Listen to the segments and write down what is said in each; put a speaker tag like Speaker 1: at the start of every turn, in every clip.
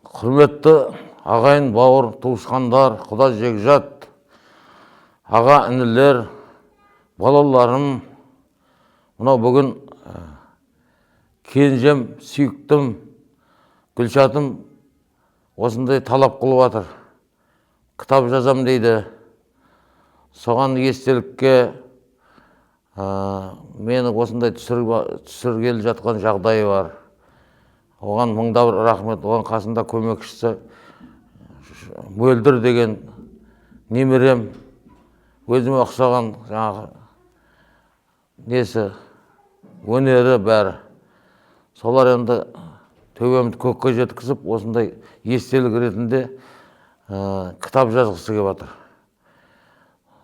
Speaker 1: Құрметті ағайын, бауыр, туысқандар, құда жекжат, аға інілер, балаларым, мынау бүгін кенжем, сүйіктім, Гүлшатым осындай талап қылып жатыр. Кітап жазам дейді. Соған естелікке мені осындай түсіргелі жатқан жағдайы бар. Оған мыңда бір рахмет. Оған қасында көмекшісі Мөлдір деген немерем, өзіме ұқсаған жаңағы несі, өнері бәрі. Солар енді төбемді көкке жеткізіп, осындай естелік ретінде кітап жазғысы келіп жатыр.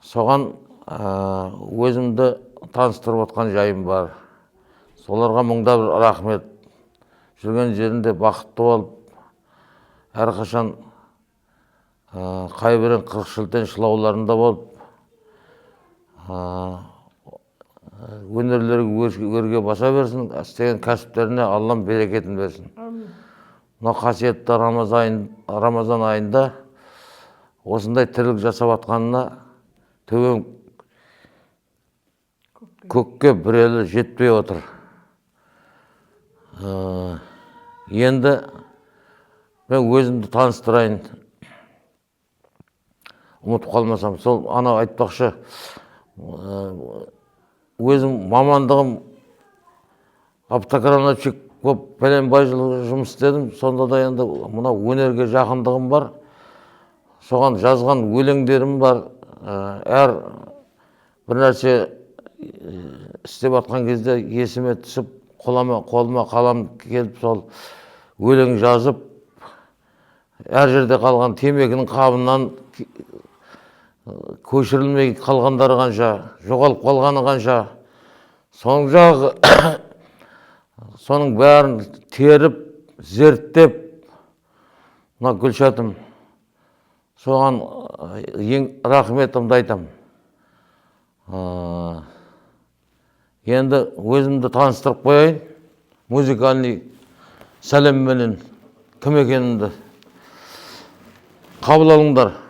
Speaker 1: Соған өзімді таныстырып отқан жайым бар. Соларға мыңда бір рахмет. Жүрген жерінде бақытты болып, әрқашан қайбірін 40 шілтен шылауларында болып, өнерлері өрге баса берсін, істеген кәсіптеріне Аллам берекетін берсін. Мына қасиетті Рамазан айында осындай тірлік жасап атқанына төбем көкке бір елі жетпей отыр. Енді мен өзімді таныстырайын. Ұмытып қалмасам, сол ана айтпақшы, өзім мамандығым автокрановщик болып пәленбай жыл жұмыс істедім. Сонда да енді мына өнерге жақындығым бар. Соған жазған өлеңдерім бар. Әр бір нәрсе істеп атқан кезде есіме түсіп, қолыма қалам келіп, сол өлең жазып, әр жерде қалған темекінің қабынан көшірілмей қалғандары қанша, жоғалып қалғаны қанша, соның бәрін теріп, зерттеп, мына Гүлшатым, соған ең рахметімді айтам. Енді өзімді таныстырып қояйын, музыкальный сәлемменен кім екенімді қабыл алыңдар.